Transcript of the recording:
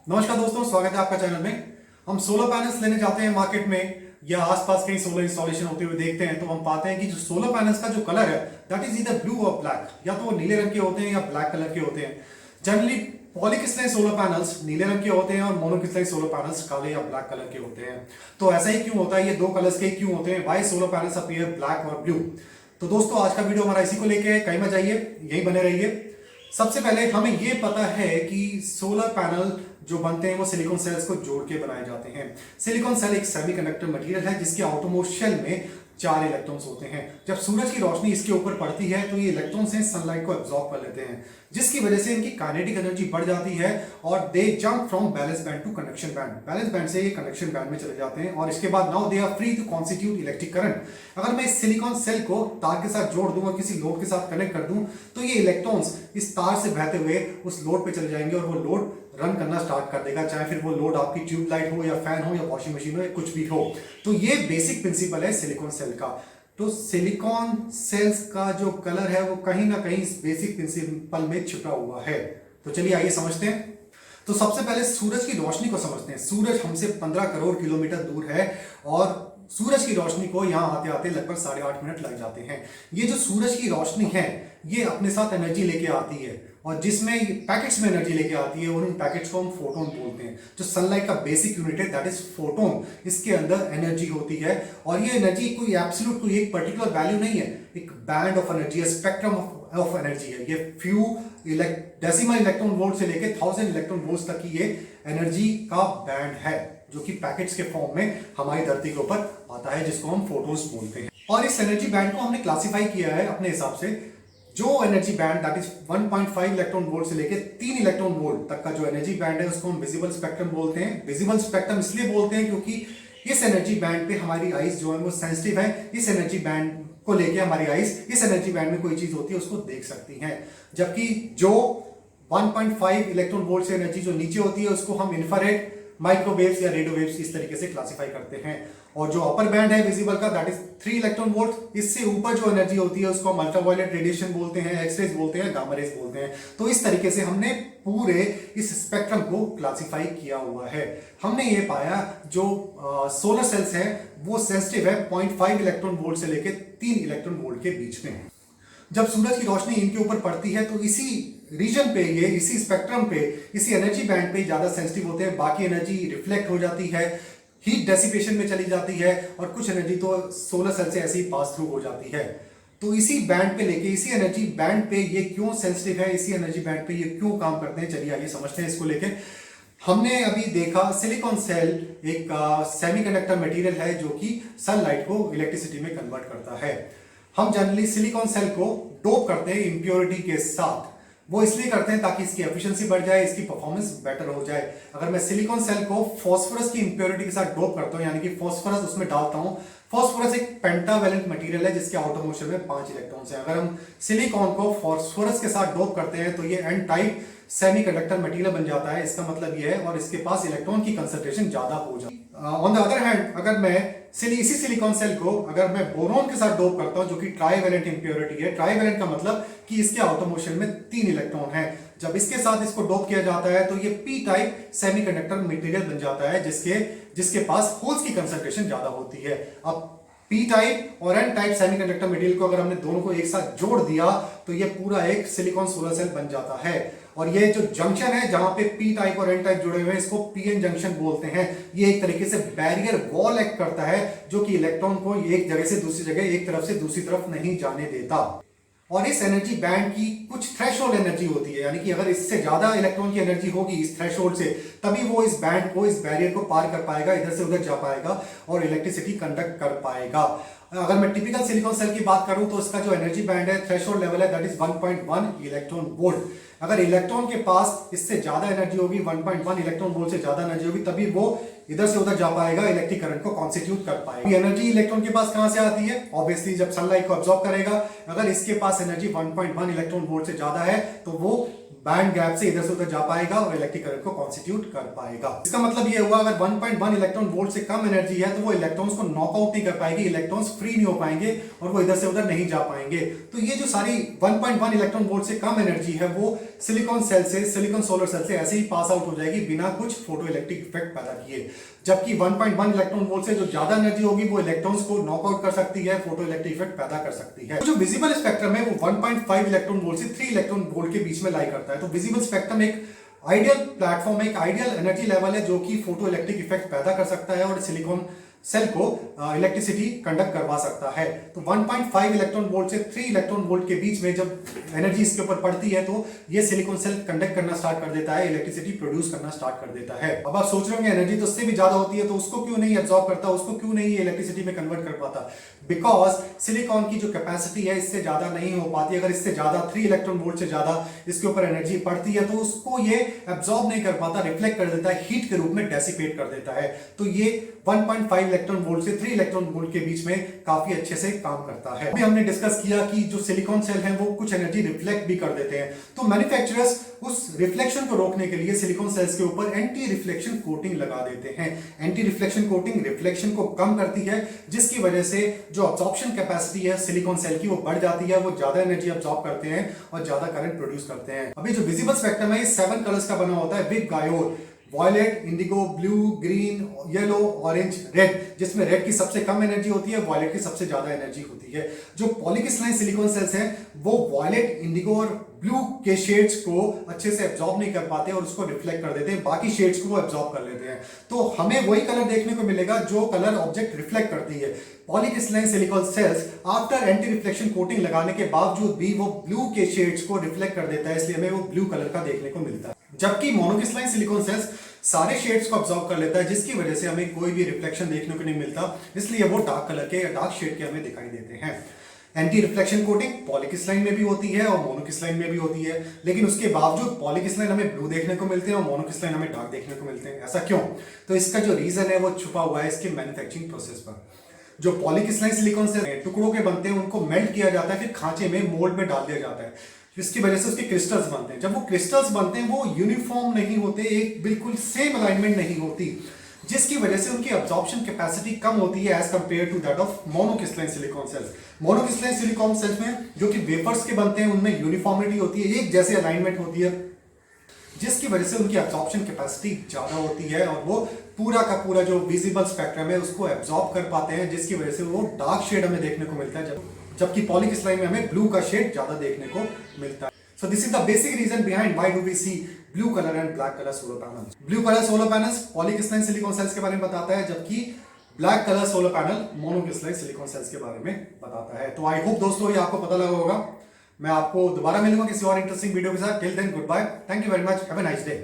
नमस्कार दोस्तों, स्वागत है आपका चैनल में। हम सोलर पैनल्स लेने जाते हैं मार्केट में या आसपास कहीं सोलर इंस्टॉलेशन होते हुए देखते हैं तो हम पाते हैं कि जो सोलर पैनल्स का जो कलर है दैट इज ईदर ब्लू और ब्लैक, या तो वो नीले रंग के होते हैं या ब्लैक कलर के होते हैं। जनरली पॉलीक्रिस्टलाइन सोलर पैनल्स नीले रंग के होते हैं और मोनोक्रिस्टलाइन सोलर पैनल्स काले या ब्लैक कलर के होते हैं। तो ऐसा ही क्यों होता है, ये दो कलर्स के क्यों होते हैं? Why solar panels appear black और ब्लू? तो दोस्तों आज का वीडियो हमारा इसी को लेके है, कहीं मत जाइए, यही बने रहिए। सबसे पहले हमें यह पता है कि सोलर पैनल जो बनते हैं वो सिलिकॉन सेल्स को जोड़ के बनाए जाते हैं। सिलिकॉन सेल एक सेमीकंडक्टर मटेरियल है जिसके आउटरमोस्ट शेल में 4 इलेक्ट्रॉन्स होते हैं। जब सूरज की रोशनी इसके ऊपर पड़ती है तो ये इलेक्ट्रॉन्स हैं सनलाइट को एब्जॉर्ब कर लेते हैं, जिसकी वजह से इनकी काइनेटिक एनर्जी बढ़ जाती है और they jump from valence band to conduction band. Valence band से ये कंडक्शन बैंड में चले जाते हैं और इसके बाद now they are free to constitute electric current. अगर मैं इस सिलिकॉन सेल को तार के साथ जोड़ दूं और किसी लोड के साथ कनेक्ट कर दूं तो ये इलेक्ट्रॉन्स इस तार से बहते हुए उस लोड पे चले जाएंगे और वो लोड रन करना स्टार्ट कर देगा, चाहे फिर वो लोड आपकी ट्यूबलाइट हो या फैन हो या वॉशिंग मशीन हो या कुछ भी हो। तो ये बेसिक प्रिंसिपल है सिलिकॉन सेल का। तो सिलिकॉन सेल्स का जो कलर है वो कहीं ना कहीं इस बेसिक प्रिंसिपल में छिपा हुआ है। तो चलिए आइए समझते हैं। तो सबसे पहले सूरज की रोशनी को समझते हैं। सूरज हमसे 15 करोड़ किलोमीटर दूर है और सूरज की रोशनी को यहां आते आते लगभग 8.5 मिनट लग जाते हैं। ये जो सूरज की रोशनी है ये अपने साथ एनर्जी लेके आती है और जिसमें पैकेट्स में एनर्जी लेके आती है और उन पैकेट्स को हम फोटोन बोलते हैं। जो सनलाइट का बेसिक यूनिट है दैट इज फोटोन, इसके अंदर एनर्जी होती है और ये एनर्जी कोई एब्सोल्यूट कोई एक पर्टिकुलर वैल्यू नहीं है, एक बैंड ऑफ एनर्जी है, स्पेक्ट्रम ऑफ एनर्जी है। ये फ्यू डेसिमल इलेक्ट्रॉन वोल्ट से लेके 1000 इलेक्ट्रॉन वोल्ट तक की ये एनर्जी का बैंड है जो कि पैकेट्स के फॉर्म में हमारी धरती के ऊपर आता है, जिसको हम फोटोन्स बोलते हैं। और इस एनर्जी बैंड को हमने क्लासिफाई किया है अपने हिसाब से। जो energy band that is 1.5 electron volt से लेके 3 इलेक्ट्रॉन वोल्ट तक का जो एनर्जी बैंड है उसको हम विजिबल स्पेक्ट्रम बोलते हैं। विजिबल स्पेक्ट्रम इसलिए बोलते हैं क्योंकि इस एनर्जी बैंड पे हमारी आईज जो है वो सेंसिटिव है। इस एनर्जी बैंड को लेके हमारी आईज इस एनर्जी बैंड में कोई चीज होती है उसको देख सकती हैं, जबकि जो 1.5 इलेक्ट्रॉन वोल्ट से एनर्जी जो नीचे होती है उसको हम इंफ्रारेड, माइक्रोवेव्स या रेडियो वेव्स इस तरीके से क्लासिफाई करते हैं। और जो अपर बैंड है विजिबल का दैट इज 3 इलेक्ट्रॉन वोल्ट, इससे ऊपर जो एनर्जी होती है उसको हम अल्ट्रावायलेट रेडिएशन बोलते हैं, एक्सरेज बोलते हैं, गामा रेज बोलते हैं। तो इस तरीके से हमने पूरे इस स्पेक्ट्रम को क्लासिफाई किया हुआ है। हमने ये पाया जो सोलर सेल्स है वो सेंसिटिव है 0.5 इलेक्ट्रॉन वोल्ट से लेकर 3 इलेक्ट्रॉन वोल्ट के बीच में। जब सूरज की रोशनी इनके ऊपर पड़ती है तो इसी रीजन पे, ये इसी स्पेक्ट्रम पे, इसी एनर्जी बैंड पे ज्यादा सेंसिटिव होते हैं। बाकी एनर्जी रिफ्लेक्ट हो जाती है, हीट डेसिपेशन में चली जाती है और कुछ एनर्जी तो सोलर सेल से ऐसे ही पास थ्रू हो जाती है। तो इसी बैंड पे लेके, इसी एनर्जी बैंड पे ये क्यों सेंसिटिव है, इसी एनर्जी बैंड पे ये क्यों काम करते हैं, चलिए आइए समझते हैं इसको लेके। हमने अभी देखा सिलिकॉन सेल एक सेमीकंडक्टर मटेरियल है जो कि सनलाइट को इलेक्ट्रिसिटी में कन्वर्ट करता है। हम जनरली सिलिकॉन सेल को डोप करते हैं इंप्योरिटी के साथ। वो इसलिए करते हैं ताकि इसकी एफिशिएंसी बढ़ जाए, इसकी परफॉर्मेंस बेटर हो जाए। अगर मैं सिलिकॉन सेल को फास्फोरस की इंप्योरिटी के साथ डोप करता हूं, यानी कि फास्फोरस उसमें डालता हूं। फास्फोरस एक पेंटावैलेंट मटेरियल है जिसके आउटर मोशन में 5 इलेक्ट्रॉन्स हैं। अगर हम सिलिकॉन को फास्फोरस के साथ डोप करते हैं तो ये एन टाइप सेमीकंडक्टर मटेरियल बन जाता है। इसका मतलब ये है और इसके पास इलेक्ट्रॉन की कंसंट्रेशन ज्यादा हो जाती है। ऑन द अदर हैंड अगर मैं इसी सिलिकॉन सेल को अगर मैं बोरॉन के साथ डोप करता हूं जो कि ट्राइवैलेंट इंप्योरिटी है, ट्राइवैलेंट का मतलब कि इसके आउटर मोशन में 3 इलेक्ट्रॉन है। जब इसके साथ इसको डोप किया जाता है तो ये पी टाइप सेमीकंडक्टर मटेरियल बन जाता है जिसके पास होल्स की कंसंट्रेशन ज्यादा होती है। अब पी टाइप और एन टाइप सेमीकंडक्टर मटेरियल को अगर हमने दोनों को एक साथ जोड़ दिया तो ये पूरा एक सिलिकॉन सोलर सेल बन जाता है। और ये जो जंक्शन है जहां पे पी टाइप और एन टाइप जुड़े हुए हैं इसको पीएन जंक्शन बोलते हैं। ये एक तरीके से बैरियर वॉल एक्ट करता है जो कि इलेक्ट्रॉन को एक जगह से दूसरी जगह, एक तरफ से दूसरी तरफ नहीं जाने देता। और इस एनर्जी बैंड की कुछ थ्रेशोल्ड एनर्जी होती है, यानी कि अगर इससे ज्यादा इलेक्ट्रॉन की एनर्जी होगी इस थ्रेशोल्ड से तभी वो इस बैंड को, इस बैरियर को पार कर पाएगा, इधर से उधर जा पाएगा और इलेक्ट्रिसिटी कंडक्ट कर पाएगा। अगर मैं टिपिकल सिलिकॉन सेल की बात करूं तो इसका जो एनर्जी बैंड है, थ्रेशोल्ड लेवल है दैट इज 1.1 इलेक्ट्रॉन वोल्ट। अगर इलेक्ट्रॉन के पास इससे ज्यादा एनर्जी होगी, 1.1 इलेक्ट्रॉन वोल्ट से ज्यादा एनर्जी होगी, तभी वो इधर से उधर जा पाएगा, इलेक्ट्रिक करंट को कॉन्स्टिट्यूट कर पाएगा। एनर्जी इलेक्ट्रॉन के पास कहां से आती है? ऑब्वियसली जब सनलाइट को अब्सॉर्ब करेगा। अगर इसके पास एनर्जी 1.1 इलेक्ट्रॉन वोल्ट से ज्यादा है तो वो बैंड गैप से इधर से उधर जा पाएगा और इलेक्ट्रिक करंट को कॉन्स्टिट्यूट कर पाएगा। इसका मतलब ये हुआ अगर 1.1 इलेक्ट्रॉन वोल्ट से कम एनर्जी है तो वो इलेक्ट्रॉन्स को नॉकआउट नहीं कर पाएगी, इलेक्ट्रॉन्स फ्री नहीं हो पाएंगे और वो इधर से उधर नहीं जा पाएंगे। तो ये जो सारी 1.1 इलेक्ट्रॉन वोल्ट से कम एनर्जी है वो सिलिकॉन सेल से, सिलिकॉन सोलर सेल से ऐसे ही पास आउट हो जाएगी बिना कुछ फोटो इलेक्ट्रिक इफेक्ट पैदा किए। जबकि 1.1 इलेक्ट्रॉन वोल्ट से जो ज्यादा एनर्जी होगी वो इलेक्ट्रॉन्स को नॉकआउट कर सकती है, फोटो इलेक्ट्रिक इफेक्ट पैदा कर सकती है। तो जो विजिबल स्पेक्ट्रम है वो 1.5 इलेक्ट्रॉन वोल्ट से 3 इलेक्ट्रॉन वोल्ट के बीच में लाई करता है। तो विजिबल स्पेक्ट्रम एक आइडियल प्लेटफॉर्म, एक आइडियल एनर्जी लेवल है जो कि फोटो इलेक्ट्रिक इफेक्ट पैदा कर सकता है और सिलिकॉन सेल को इलेक्ट्रिसिटी कंडक्ट करवा सकता है। तो 1.5 इलेक्ट्रॉन वोल्ट से 3 इलेक्ट्रॉन वोल्ट के बीच में जब एनर्जी इसके ऊपर पड़ती है तो ये सिलिकॉन सेल कंडक्ट करना स्टार्ट कर देता है, इलेक्ट्रिसिटी प्रोड्यूस करना स्टार्ट कर देता है। अब आप सोच रहे होंगे एनर्जी तो उससे भी ज्यादा होती है तो उसको क्यों नहीं एब्जॉर्ब करता, उसको क्यों नहीं इलेक्ट्रिसिटी में कन्वर्ट कर पाता? बिकॉज सिलिकॉन की जो कैपेसिटी है इससे ज्यादा नहीं हो पाती। अगर इससे ज्यादा 3 इलेक्ट्रॉन वोल्ट से ज्यादा इसके ऊपर एनर्जी पड़ती है तो उसको ये एब्जॉर्ब नहीं कर पाता, रिफ्लेक्ट कर देता है, हीट के रूप में डेसिपेट कर देता है। तो ये 1.5 इलेक्ट्रॉन वोल्ट से 3 इलेक्ट्रॉन वोल्ट के बीच में काफी अच्छे से काम करता है। अभी हमने डिस्कस किया कि जो सिलिकॉन सेल हैं वो कुछ एनर्जी रिफ्लेक्ट भी कर देते हैं। तो मैन्युफैक्चरर्स उस रिफ्लेक्शन को रोकने के लिए सिलिकॉन सेल्स के ऊपर एंटी रिफ्लेक्शन कोटिंग लगा देते हैं। एंटी रिफ्लेक्शन कोटिंग रिफ्लेक्शन को कम करती है, जिसकी वजह से जो अब्जॉर्प्शन कैपेसिटी है सिलिकॉन सेल की वो बढ़ जाती है, वो ज्यादा एनर्जी अब्जॉर्ब करते हैं और ज्यादा करंट प्रोड्यूस करते हैं। अभी जो विजिबल स्पेक्ट्रम है 7 कलर्स का बना होता है with diode, violet, indigo, blue, green, yellow, orange, red, जिसमें रेड की सबसे कम एनर्जी होती है, वॉयलेट की सबसे ज्यादा एनर्जी होती है। जो पॉलीक्रिस्टलाइन सिलिकॉन सेल्स हैं वो वॉयलेट, इंडिगो और ब्लू के शेड्स को अच्छे से एब्जॉर्ब नहीं कर पाते और उसको रिफ्लेक्ट कर देते हैं, बाकी शेड्स को वो एब्जॉर्ब कर लेते हैं। तो हमें वही कलर देखने को मिलेगा जो कलर ऑब्जेक्ट रिफ्लेक्ट करती है। Polycrystalline silicon cells after anti reflection coating लगाने के बावजूद भी वो ब्लू के शेड्स को रिफ्लेक्ट कर देता है, इसलिए हमें वो ब्लू कलर का देखने को मिलता है। जबकि मोनोक्रिस्टलाइन सिलिकॉन सेल्स सारे शेड्स को अब्सॉर्ब कर लेता है, जिसकी वजह से हमें कोई भी रिफ्लेक्शन देखने को नहीं मिलता, इसलिए वो डार्क कलर के या डार्क शेड के हमें दिखाई देते हैं। एंटी रिफ्लेक्शन कोटिंग पॉलीक्रिस्टलाइन में भी होती है और मोनोक्रिस्टलाइन में भी होती है, लेकिन उसके बावजूद पॉलीक्रिस्टलाइन हमें ब्लू देखने को मिलते हैं और मोनोक्रिस्टलाइन हमें डार्क देखने को मिलते हैं। ऐसा क्यों? तो इसका जो रीजन है वो छुपा हुआ है इसके मैन्युफैक्चरिंग प्रोसेस पर। जो पॉलीक्रिस्टलाइन सिलिकॉन से टुकड़ों के बनते हैं उनको मेल्ट किया जाता है, फिर खांचे में मोल्ड में डाल दिया जाता है, जिसकी वजह से उसके क्रिस्टल्स बनते हैं। जब वो क्रिस्टल्स बनते हैं वो यूनिफॉर्म नहीं होते, एक बिल्कुल सेम अलाइनमेंट नहीं होती, जिसकी वजह से उनकी अब्जॉर्प्शन कैपेसिटी कम होती है as compare to that of monocrystalline silicon cells. Monocrystalline silicon cells में जो कि वेफर्स के बनते हैं उनमें यूनिफॉर्मिटी होती है, एक जैसे अलाइनमेंट होती है, जिसकी वजह से उनकी अब्जॉर्प्शन कैपेसिटी ज्यादा होती है और वो पूरा का पूरा जो विजिबल स्पेक्ट्रम है उसको एब्जॉर्ब कर पाते हैं, जिसकी वजह से वो डार्क शेड हमें देखने को मिलता है, जबकि पॉलीक्रिस्टलाइन में हमें ब्लू का शेड ज्यादा देखने को मिलता है। So this is the basic reason behind why do we see blue color and black color solar panels. Blue color solar panels polycrystalline silicon cells के बारे में बताता है, जबकि black colour solar panel monocrystalline silicon cells के बारे में बताता है। तो आई होप दोस्तों ये आपको पता लगा होगा। मैं आपको दोबारा मिलूंगा किसी और इंटरेस्टिंग वीडियो के साथ। Till then goodbye, thank you very much, have a nice day.